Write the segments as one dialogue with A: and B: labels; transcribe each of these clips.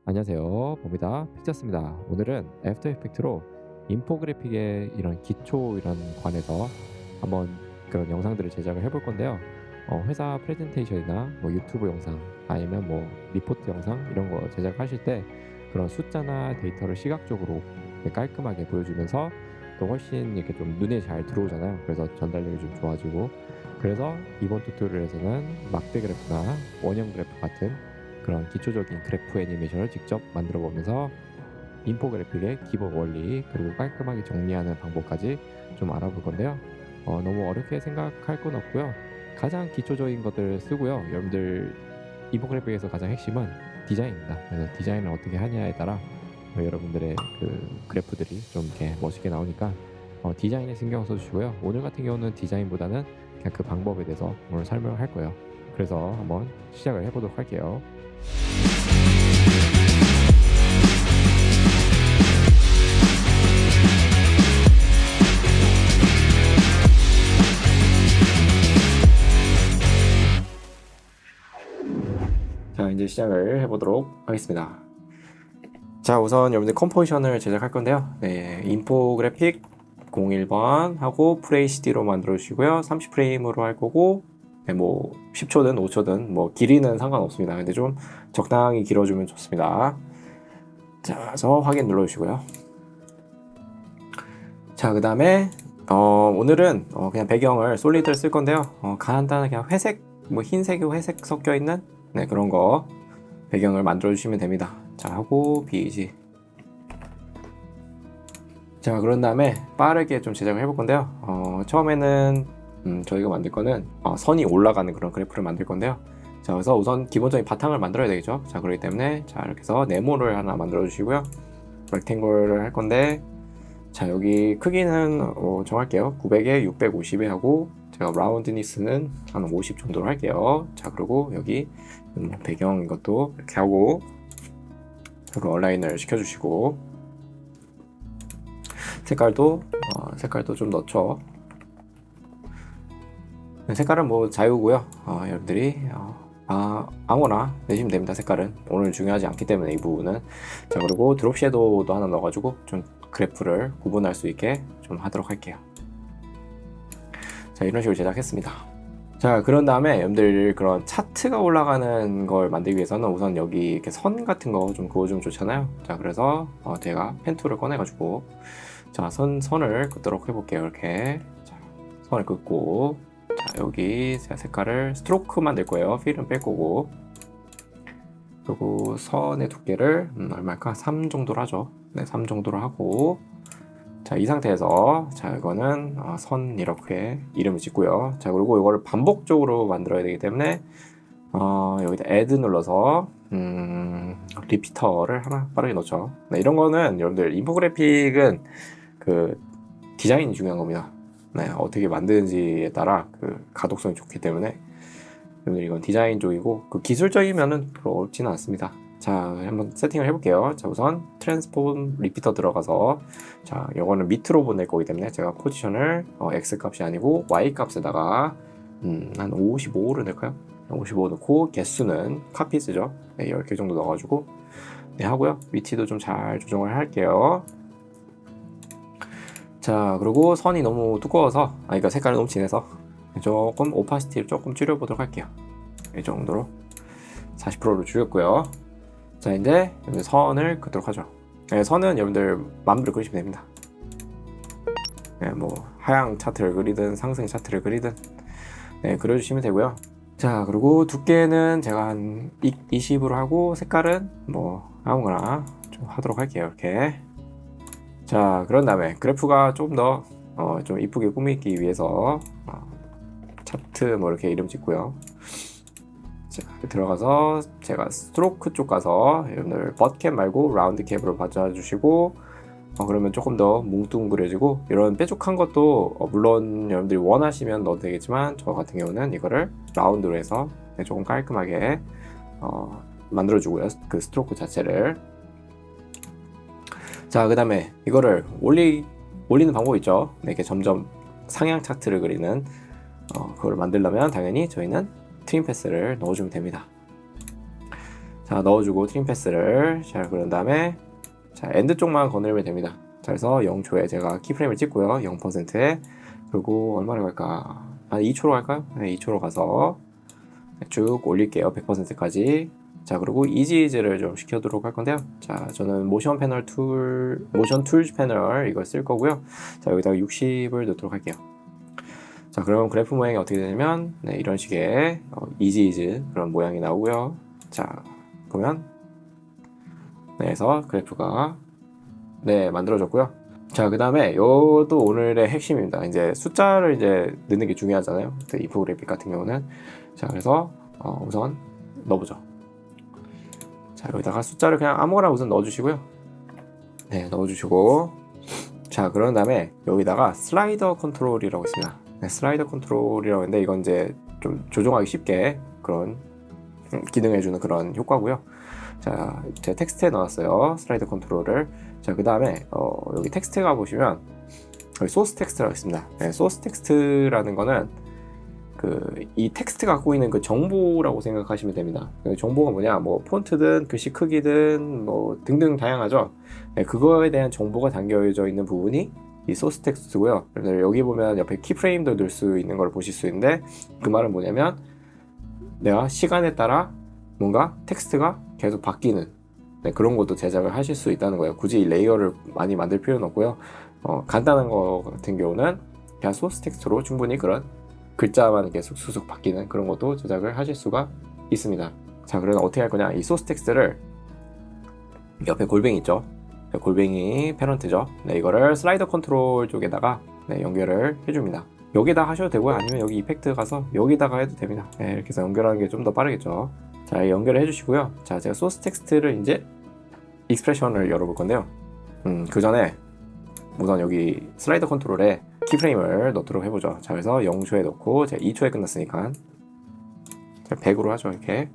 A: 안녕하세요. 봅니다. 픽처스입니다. 오늘은 애프터 이펙트로 인포그래픽의 이런 기초 이런 관해서 한번 그런 영상들을 제작을 해볼 건데요. 회사 프레젠테이션이나 뭐 유튜브 영상 아니면 뭐 리포트 영상 이런 거 제작하실 때 그런 숫자나 데이터를 시각적으로 깔끔하게 보여주면서 또 훨씬 이렇게 좀 눈에 잘 들어오잖아요. 그래서 전달력이 좀 좋아지고, 그래서 이번 튜토리얼에서는 막대 그래프나 원형 그래프 같은 그런 기초적인 그래프 애니메이션을 직접 만들어 보면서 인포그래픽의 기본 원리 그리고 깔끔하게 정리하는 방법까지 좀 알아볼 건데요. 너무 어렵게 생각할 건 없고요. 가장 기초적인 것들을 쓰고요. 여러분들 인포그래픽에서 가장 핵심은 디자인입니다. 그래서 디자인을 어떻게 하냐에 따라 여러분들의 그 그래프들이 좀 이렇게 멋있게 나오니까 디자인에 신경 써주시고요. 오늘 같은 경우는 디자인보다는 그냥 그 방법에 대해서 오늘 설명을 할 거예요. 그래서 한번 시작을 해보도록 할게요. 자, 이제 시작을 해보도록 하겠습니다. 자, 우선 여러분들 컴포지션을 제작할 건데요. 네, 인포그래픽 01번 하고 FHD로 만들어 주시고요. 30프레임으로 할 거고, 네, 뭐 10초든 5초든 뭐 길이는 상관없습니다. 근데 좀 적당히 길어주면 좋습니다. 자, 그래서 확인 눌러주시고요. 자, 그 다음에 오늘은 그냥 배경을 솔리드를 쓸 건데요. 간단하게 그냥 회색, 뭐 흰색이고 회색 섞여 있는 그런 거 배경을 만들어 주시면 됩니다. 자, 하고 BG. 자, 그런 다음에 빠르게 좀 제작을 해볼 건데요. 처음에는 저희가 만들 거는 선이 올라가는 그런 그래프를 만들 건데요. 자, 그래서 우선 기본적인 바탕을 만들어야 되겠죠. 자, 그렇기 때문에 자, 이렇게 해서 네모를 하나 만들어 주시고요. 렉탱글을 할 건데, 자, 여기 크기는 정할게요. 900에 650에 하고, 제가 라운드니스는 한 50 정도로 할게요. 자, 그리고 여기 배경 이것도 이렇게 하고, 그리고 얼라인을 시켜주시고, 색깔도 좀 넣죠. 색깔은 뭐 자유고요. 여러분들이 아무나 내시면 됩니다. 색깔은 오늘 중요하지 않기 때문에 이 부분은. 자, 그리고 드롭 섀도우도 하나 넣어가지고 좀 그래프를 구분할 수 있게 좀 하도록 할게요. 자, 이런 식으로 제작했습니다. 자, 그런 다음에 여러분들 그런 차트가 올라가는 걸 만들기 위해서는 우선 여기 이렇게 선 같은 거 좀 그어주면 좋잖아요. 자, 그래서 제가 펜 툴을 꺼내가지고 자, 선을 긋도록 해볼게요. 이렇게 자, 선을 긋고, 자, 여기 제가 색깔을 스트로크만 낼 거예요. 필은 뺄 거고, 그리고 선의 두께를 얼마일까? 3 정도로 하죠. 네, 3 정도로 하고, 자, 이 상태에서 자, 이거는 선 이렇게 이름을 짓고요. 자, 그리고 이거를 반복적으로 만들어야 되기 때문에 여기다 add 눌러서 리피터를 하나 빠르게 넣죠. 네, 이런 거는 여러분들 인포그래픽은 그 디자인이 중요한 겁니다. 네, 어떻게 만드는지에 따라 그 가독성이 좋기 때문에 여러분들 이건 디자인 쪽이고, 그 기술적이면은 별로 어렵지는 않습니다. 자, 한번 세팅을 해볼게요. 자, 우선 트랜스폼 리피터 들어가서, 자, 이거는 밑으로 보낼 거기 때문에 제가 포지션을 x 값이 아니고 y 값에다가 한 55를 넣을까요? 55 넣고, 개수는 카피스죠. 네, 10개 정도 넣어가지고 네, 하고요. 위치도 좀 잘 조정을 할게요. 자, 그리고 선이 너무 두꺼워서, 그러니까 색깔이 너무 진해서 조금 오파시티를 조금 줄여보도록 할게요. 이 정도로 40%로 줄였고요. 자, 이제 선을 긋도록 하죠. 네, 선은 여러분들 마음대로 그리시면 됩니다. 네, 뭐 하향 차트를 그리든 상승 차트를 그리든 네, 그려주시면 되고요. 자, 그리고 두께는 제가 한 20으로 하고, 색깔은 뭐 아무거나 좀 하도록 할게요. 이렇게. 자, 그런 다음에 그래프가 좀 더 좀 이쁘게 꾸미기 위해서 차트 뭐 이렇게 이름 짓고요. 자, 들어가서 제가 스트로크 쪽 가서 여러분들 버트캡 말고 라운드 캡으로 바꿔주시고, 그러면 조금 더 뭉뚱그려지고, 이런 뾰족한 것도 물론 여러분들이 원하시면 넣어도 되겠지만, 저 같은 경우는 이거를 라운드로 해서 조금 깔끔하게 만들어주고요. 그 스트로크 자체를. 자, 그 다음에 이거를 올리는 방법이 있죠. 네, 이렇게 점점 상향 차트를 그리는 그걸 만들려면 당연히 저희는 트림 패스를 넣어주면 됩니다.
B: 자, 넣어주고 트림 패스를. 자, 그런 다음에 자, 엔드 쪽만 거느리면 됩니다. 자, 그래서 0초에 제가 키프레임을 찍고요. 0%에. 그리고 얼마를 갈까? 한 2초로 갈까요? 네, 2초로 가서 쭉 올릴게요. 100%까지. 자, 그리고 이지이즈를 좀 시켜도록 할 건데요. 자, 저는 모션 툴즈 패널 이걸 쓸 거고요. 자, 여기다가 60을 넣도록 할게요. 자, 그럼 그래프 모양이 어떻게 되냐면 네, 이런 식의 이지이즈 그런 모양이 나오고요. 자, 보면 네, 그래서 그래프가 네, 만들어졌고요. 자, 그 다음에 이것도 오늘의 핵심입니다. 이제 숫자를 이제 넣는 게 중요하잖아요. 인포그래픽 같은 경우는. 자, 그래서 우선 넣어보죠. 자, 여기다가 숫자를 그냥 아무거나 우선 넣어주시고요. 네, 넣어주시고. 자, 그런 다음에 여기다가 슬라이더 컨트롤이라고 있습니다. 네, 슬라이더 컨트롤이라고 했는데 이건 이제 좀 조정하기 쉽게 그런 기능해주는 그런 효과고요. 자, 제가 텍스트에 넣었어요. 슬라이더 컨트롤을. 자, 그 다음에 여기 텍스트가 보시면 여기 소스 텍스트라고 있습니다. 네, 소스 텍스트라는 거는 이 텍스트가 갖고 있는 그 정보라고 생각하시면 됩니다. 그 정보가 뭐냐, 뭐 폰트든 글씨 크기든 뭐 등등 다양하죠. 네, 그거에 대한 정보가 담겨져 있는 부분이 이 소스 텍스트고요. 그래서 여기 보면 옆에 키프레임도 넣을 수 있는 걸 보실 수 있는데 그 말은 뭐냐면 내가 시간에 따라 뭔가 텍스트가 계속 바뀌는 네, 그런 것도 제작을 하실 수 있다는 거예요. 굳이 이 레이어를 많이 만들 필요는 없고요. 간단한 거 같은 경우는 그냥 소스 텍스트로 충분히 그런 글자만 계속 수속 바뀌는 그런 것도 제작을 하실 수가 있습니다. 자, 그러면 어떻게 할 거냐? 이 소스 텍스트를 옆에 골뱅이 있죠? 골뱅이 패런트죠? 네, 이거를 슬라이더 컨트롤 쪽에다가 네, 연결을 해줍니다. 여기다 하셔도 되고요. 아니면 여기 이펙트 가서 여기다가 해도 됩니다. 네, 이렇게 해서 연결하는 게 좀 더 빠르겠죠. 자, 연결을 해주시고요. 자, 제가 소스 텍스트를 이제 익스프레션을 열어볼 건데요. 그 전에 우선 여기 슬라이더 컨트롤에 키프레임을 넣도록 해보죠. 자, 그래서 0초에 넣고 제가 2초에 끝났으니까 100으로 하죠. 이렇게.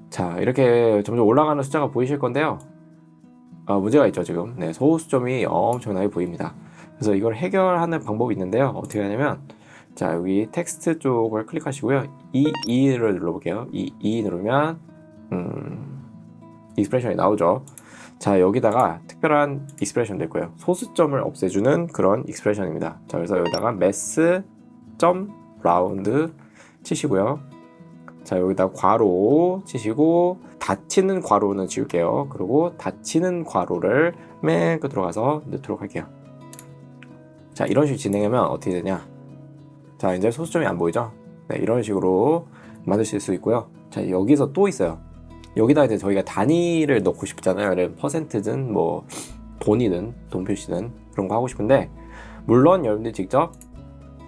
B: 자, 이렇게 점점 올라가는 숫자가 보이실 건데요. 문제가 있죠, 지금. 네, 소수점이 엄청나게 보입니다. 그래서 이걸 해결하는 방법이 있는데요. 어떻게 하냐면 자, 여기 텍스트 쪽을 클릭하시고요. E를 눌러볼게요. E 누르면 익스프레션이 나오죠. 자, 여기다가 특별한 익스프레션도 있고요. 소수점을 없애주는 그런 익스프레션입니다. 자, 그래서 여기다가 mass round 치시고요. 자, 여기다 괄호 치시고 닫히는 괄호는 지울게요. 그리고 닫히는 괄호를 맨 끝으로 가서 넣도록 할게요. 자, 이런 식으로 진행하면 어떻게 되냐? 자, 이제 소수점이 안 보이죠? 네, 이런 식으로 만드실 수 있고요. 자, 여기서 또 있어요. 여기다 이제 저희가 단위를 넣고 싶잖아요. 퍼센트든 뭐 돈이든 돈 표시든 그런 거 하고 싶은데 물론 여러분들이 직접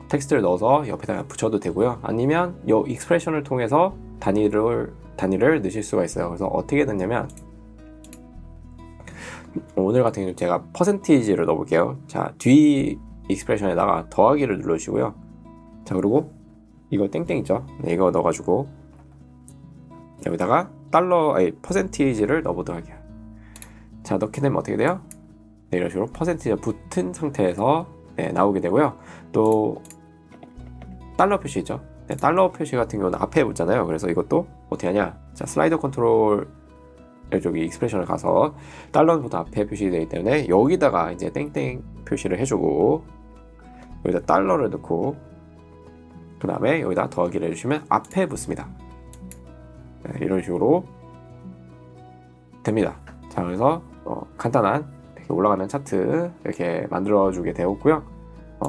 B: 텍스트를 넣어서 옆에다가 붙여도 되고요. 아니면 이 익스프레션을 통해서 단위를 넣으실 수가 있어요. 그래서 어떻게 넣냐면 오늘 같은 경우 제가 퍼센티지를 넣어볼게요. 자, 뒤 익스프레션에다가 더하기를 눌러주시고요. 자, 그리고 이거 땡땡 있죠? 네, 이거 넣어가지고 여기다가 퍼센티지를 넣어보도록 할게요. 자, 넣게 되면 어떻게 돼요? 네, 이런 식으로 퍼센티지가 붙은 상태에서 네, 나오게 되고요. 또 달러 표시 있죠? 네, 달러 표시 같은 경우는 앞에 붙잖아요. 그래서 이것도 어떻게 하냐? 자, 슬라이더 컨트롤 여기 익스프레션을 가서 달러는 보통 앞에 표시되기 때문에 여기다가 이제 땡땡 표시를 해주고 여기다 달러를 넣고 그 다음에 여기다 더하기를 해주시면 앞에 붙습니다. 네, 이런 식으로 됩니다. 자, 그래서 간단한 이렇게 올라가는 차트 이렇게 만들어주게 되었고요.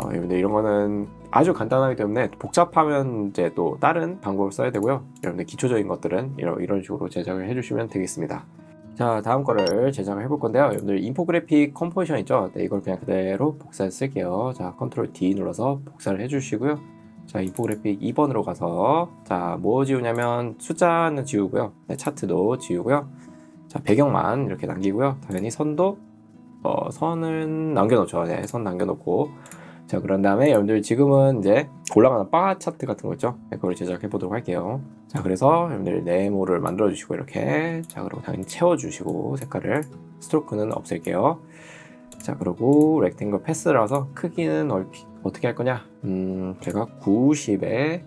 B: 여러분들 이런 거는 아주 간단하기 때문에 복잡하면 이제 또 다른 방법을 써야 되고요. 여러분들 기초적인 것들은 이런 식으로 제작을 해주시면 되겠습니다. 자, 다음 거를 제작을 해볼 건데요. 여러분들 인포그래픽 컴포지션 있죠? 네, 이걸 그냥 그대로 복사해 쓸게요. 자, 컨트롤 D 눌러서 복사를 해주시고요. 자, 인포그래픽 2번으로 가서 자, 뭐 지우냐면 숫자는 지우고요. 네, 차트도 지우고요. 자, 배경만 이렇게 남기고요. 당연히 선도 선은 남겨놓죠. 네, 선 남겨놓고 자, 그런 다음에 여러분들 지금은 이제 올라가는 바 차트 같은 거 있죠? 네, 그걸 제작해 보도록 할게요. 자, 그래서 여러분들 네모를 만들어 주시고 이렇게 자, 그리고 당연히 채워 주시고 색깔을 스트로크는 없앨게요. 자, 그리고 렉탱글 패스라서 크기는 어떻게 할 거냐? 제가 90에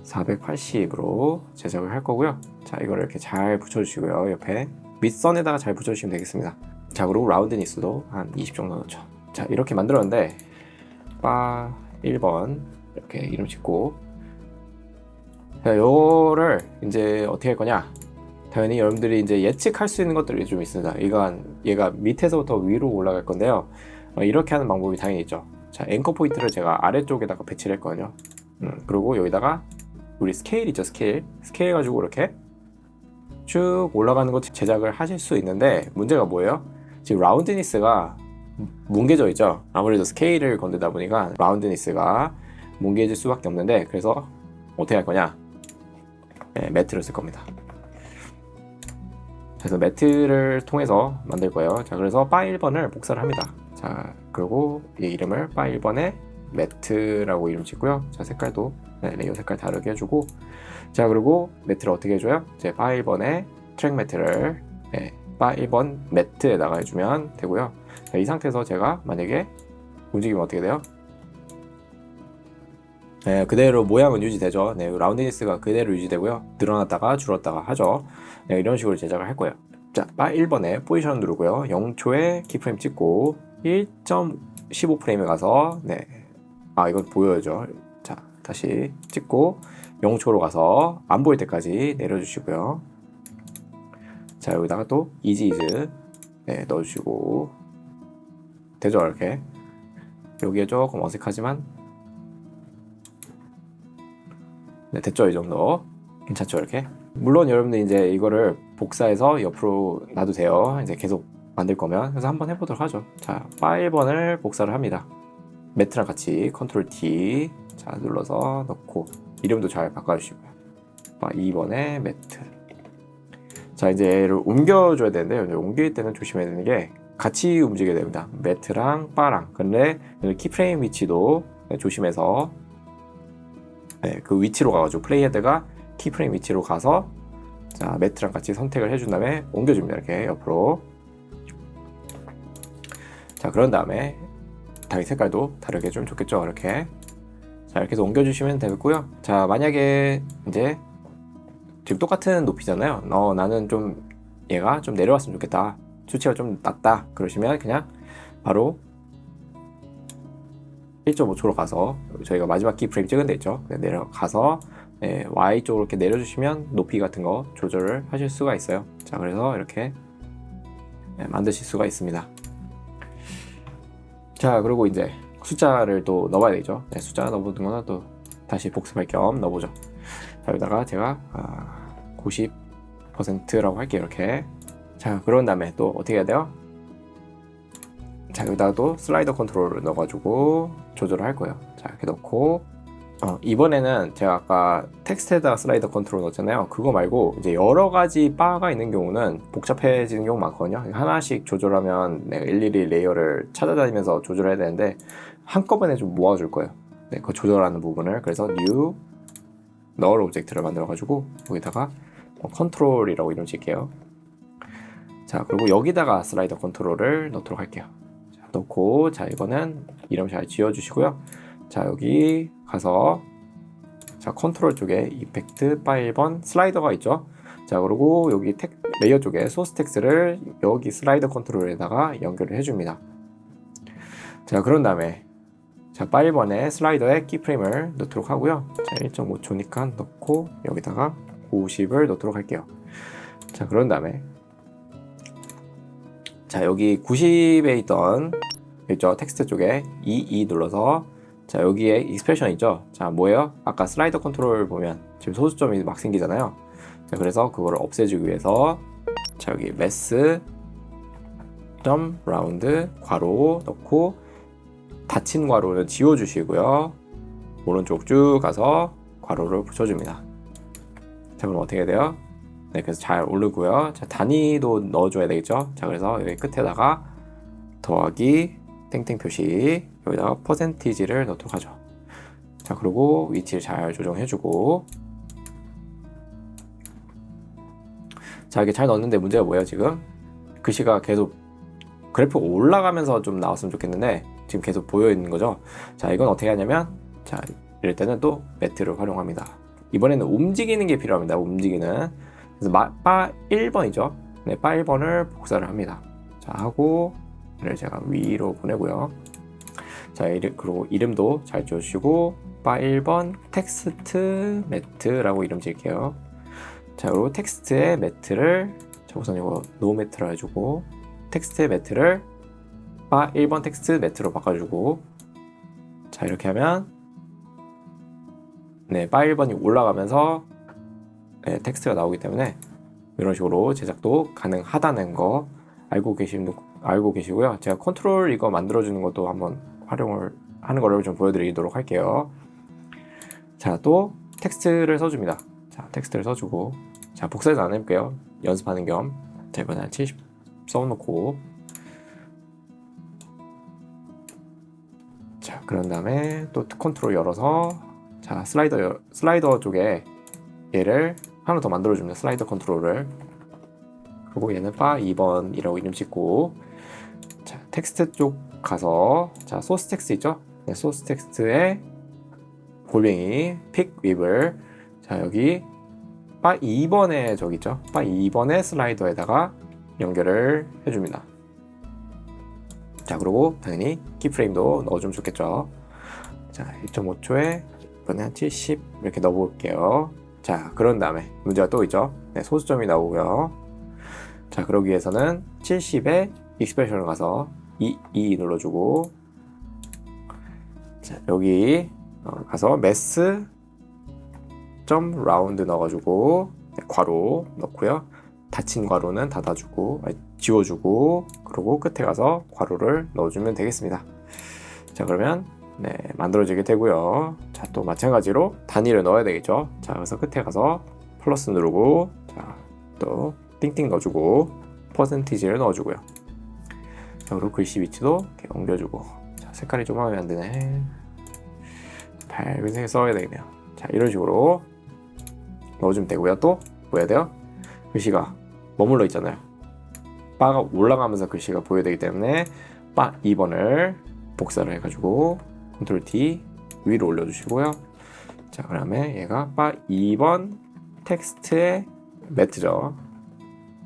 B: 480으로 제작을 할 거고요. 자, 이거를 이렇게 잘 붙여주시고요. 옆에 밑선에다가 잘 붙여주시면 되겠습니다. 자, 그리고 라운드니스도 한 20 정도 넣죠. 자, 이렇게 만들었는데 바 1번 이렇게 이름 짓고, 자, 요거를 이제 어떻게 할 거냐. 당연히 여러분들이 이제 예측할 수 있는 것들이 좀 있습니다. 얘가 밑에서부터 위로 올라갈 건데요. 이렇게 하는 방법이 당연히 있죠. 자, 앵커 포인트를 제가 아래쪽에다가 배치를 했거든요. 그리고 여기다가 우리 스케일 있죠, 스케일 가지고 이렇게 쭉 올라가는 것 제작을 하실 수 있는데, 문제가 뭐예요? 지금 라운드니스가 뭉개져 있죠. 아무래도 스케일을 건드다 보니까 라운드니스가 뭉개질 수밖에 없는데, 그래서 어떻게 할 거냐. 네, 매트를 쓸 겁니다. 그래서 매트를 통해서 만들 거예요. 자, 그래서 바 1번을 복사를 합니다. 자, 그리고 이 이름을 바 1번에 매트라고 이름 짓고요. 자, 색깔도 레이어 색깔 다르게 해주고, 자, 그리고 매트를 어떻게 해줘요? 이제 바 1번에 트랙 매트를 바 1번 매트에다가 해주면 되고요. 자, 이 상태에서 제가 만약에 움직이면 어떻게 돼요? 네, 그대로 모양은 유지되죠. 네, 라운드니스가 그대로 유지되고요. 늘어났다가 줄었다가 하죠. 네, 이런 식으로 제작을 할 거예요. 자, 바 1번에 포지션 누르고요. 0초에 키프레임 찍고 1.15프레임에 가서 이건 보여야죠. 자, 다시 찍고 0초로 가서 안 보일 때까지 내려주시고요. 자, 여기다가 또 이지 넣어주시고 되죠, 이렇게. 여기에 조금 어색하지만 됐죠, 이 정도. 괜찮죠, 이렇게. 물론 여러분들 이제 이거를 복사해서 옆으로 놔도 돼요. 이제 계속 만들 거면. 그래서 한번 해보도록 하죠. 자, 바 1번을 복사를 합니다. 매트랑 같이 컨트롤 T 자 눌러서 넣고, 이름도 잘 바꿔주시고요. 바 2번에 매트. 자, 이제 얘를 옮겨줘야 되는데, 옮길 때는 조심해야 되는 게 같이 움직여야 됩니다. 매트랑 바랑. 근데 키프레임 위치도 조심해서 그 위치로 가가지고 플레이 헤드가 키프레임 위치로 가서, 자, 매트랑 같이 선택을 해준 다음에 옮겨줍니다. 이렇게 옆으로. 자, 그런 다음에 당연히 색깔도 다르게 좀 좋겠죠, 이렇게. 자, 이렇게 해서 옮겨주시면 되겠고요. 자, 만약에 이제 지금 똑같은 높이잖아요. 나는 좀 얘가 좀 내려왔으면 좋겠다, 수치가 좀 낮다, 그러시면 그냥 바로 1.5초로 가서, 저희가 마지막 키프레임 찍은 데 있죠, 내려가서 Y쪽으로 이렇게 내려주시면 높이 같은 거 조절을 하실 수가 있어요. 자, 그래서 이렇게 만드실 수가 있습니다. 자, 그리고 이제 숫자를 또 넣어봐야 되죠. 숫자 넣어보는 거는 또 다시 복습할 겸 넣어보죠. 자, 여기다가 제가 90%라고 할게요, 이렇게. 자, 그런 다음에 또 어떻게 해야 돼요? 자, 여기다가 또 슬라이더 컨트롤을 넣어가지고 조절을 할 거예요. 자, 이렇게 넣고, 이번에는 제가 아까 텍스트에다가 슬라이더 컨트롤 넣었잖아요. 그거 말고 이제 여러 가지 바가 있는 경우는 복잡해지는 경우 많거든요. 하나씩 조절하면 내가 일일이 레이어를 찾아다니면서 조절해야 되는데, 한꺼번에 좀 모아줄 거예요. 그 조절하는 부분을. 그래서 new null 오브젝트를 만들어가지고 여기다가 컨트롤이라고 이름 짓게요. 자, 그리고 여기다가 슬라이더 컨트롤을 넣도록 할게요. 자, 넣고, 자, 이거는 이름 잘 지어주시고요. 자, 여기 가서, 자, 컨트롤 쪽에 이펙트 바 1번 슬라이더가 있죠. 자, 그리고 여기 레이어 쪽에 소스 텍스트를 여기 슬라이더 컨트롤에다가 연결을 해줍니다. 자, 그런 다음에 자, 바 1번에 슬라이더에 키프레임을 넣도록 하고요. 자, 1.5초니까 넣고 여기다가 50을 넣도록 할게요. 자, 그런 다음에 자, 여기 90에 있던 있죠, 텍스트 쪽에 2 눌러서, 자, 여기에 익스프레션 있죠. 자, 뭐예요? 아까 슬라이더 컨트롤 보면 지금 소수점이 막 생기잖아요. 자, 그래서 그거를 없애주기 위해서, 자, 여기 mass 점 라운드 괄호 넣고, 닫힌 괄호는 지워주시고요. 오른쪽 쭉 가서 괄호를 붙여줍니다. 자, 그럼 어떻게 돼요? 네, 그래서 잘 오르고요. 자, 단위도 넣어줘야 되겠죠. 자, 그래서 여기 끝에다가 더하기 땡땡 표시, 여기다가 퍼센티지를 넣도록 하죠. 자, 그리고 위치를 잘 조정해주고, 자, 이렇게 잘 넣었는데 문제가 뭐예요? 지금 글씨가 계속 그래프가 올라가면서 좀 나왔으면 좋겠는데 지금 계속 보여 있는 거죠. 자, 이건 어떻게 하냐면, 자, 이럴 때는 또 매트를 활용합니다. 이번에는 움직이는 게 필요합니다. 움직이는. 그래서 바 1번이죠. 네, 바 1번을 복사를 합니다. 자, 하고 얘를 제가 위로 보내고요. 자, 그리고 이름도 잘 지어주시고 바 1번 텍스트 매트라고 이름 지을게요. 자, 그리고 텍스트의 매트를 자, 우선 이거 노 매트로 해주고 텍스트의 매트를 바 1번 텍스트 매트로 바꿔주고 자, 이렇게 하면 네, 바 1번이 올라가면서 네, 텍스트가 나오기 때문에 이런 식으로 제작도 가능하다는 거 알고 계시고요. 제가 컨트롤 이거 만들어주는 것도 한번 활용을 하는 거를 좀 보여드리도록 할게요. 자, 또 텍스트를 써줍니다. 자, 텍스트를 써주고 자, 복사해서 안 해볼게요. 연습하는 겸. 자, 이번에 한 70 써놓고 자, 그런 다음에 또 컨트롤 열어서 자, 슬라이더 쪽에 얘를 하나 더 만들어줍니다. 슬라이더 컨트롤을. 그리고 얘는 바 2번이라고 이름 짓고 자, 텍스트 쪽 가서 자, 소스 텍스트 있죠? 네, 소스 텍스트에 골뱅이 픽 윕을 자, 여기 바 2번에 저기 있죠? 바 2번의 슬라이더에다가 연결을 해줍니다. 자, 그리고 당연히 키프레임도 넣어주면 좋겠죠. 자, 1.5초에 이번에 한 70 이렇게 넣어볼게요. 자, 그런 다음에 문제가 또 있죠. 네, 소수점이 나오고요. 자, 그러기 위해서는 70에 익스프레션을 가서 2 눌러주고 자, 여기 가서 매스 점 라운드 넣어가지고 네, 괄호 넣고요. 닫힌 괄호는 닫아주고 지워주고 그리고 끝에 가서 괄호를 넣어주면 되겠습니다. 자, 그러면 네, 만들어지게 되고요. 자, 또 마찬가지로 단위를 넣어야 되겠죠. 자, 그래서 끝에 가서 플러스 누르고 자, 또 띵띵 넣어주고 퍼센티지를 넣어주고요. 자, 그리고 글씨 위치도 이렇게 옮겨주고 자, 색깔이 좀 마음에 안 드네. 밝은 색을 써야 되겠네요. 자, 이런 식으로 넣어주면 되고요. 또 뭐 해야 돼요? 글씨가 머물러 있잖아요. 바가 올라가면서 글씨가 보여야 되기 때문에 바 2번을 복사를 해가지고 컨트롤 D 위로 올려주시고요. 자, 그 다음에 얘가 바 2번 텍스트의 매트죠.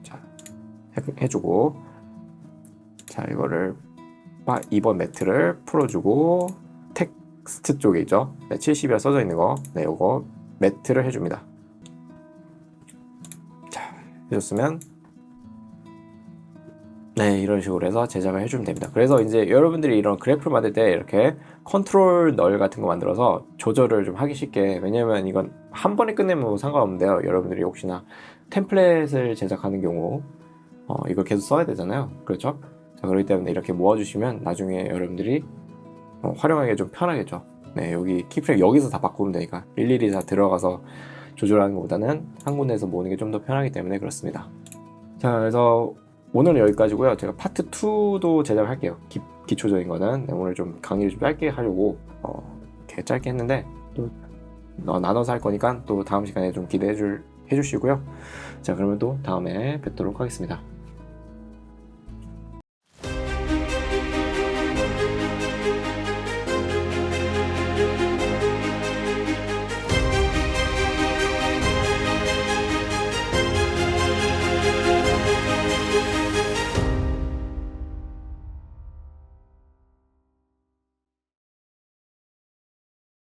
B: 자, 해주고 자, 이거를 바 2번 매트를 풀어주고 텍스트 쪽에 있죠. 네, 70이라 써져 있는 거, 네, 요거 매트를 해줍니다. 자, 해줬으면 네, 이런 식으로 해서 제작을 해주면 됩니다. 그래서 이제 여러분들이 이런 그래프를 만들 때 이렇게 컨트롤 널 같은 거 만들어서 조절을 좀 하기 쉽게, 왜냐면 이건 한 번에 끝내면 뭐 상관없는데요. 여러분들이 혹시나 템플릿을 제작하는 경우 이걸 계속 써야 되잖아요. 그렇죠? 자, 그렇기 때문에 이렇게 모아주시면 나중에 여러분들이 활용하기 좀 편하겠죠. 네, 여기 키프레임 여기서 다 바꾸면 되니까 일일이 다 들어가서 조절하는 것보다는 한 군데에서 모으는 게 좀 더 편하기 때문에 그렇습니다. 자, 그래서 오늘은 여기까지고요. 제가 파트 2도 제작을 할게요. 기초적인 거는. 네, 오늘 좀 강의를 좀 짧게 하려고 이렇게 짧게 했는데 또 나눠서 할 거니까 또 다음 시간에 좀 기대해 주시고요. 자, 그러면 또 다음에 뵙도록 하겠습니다.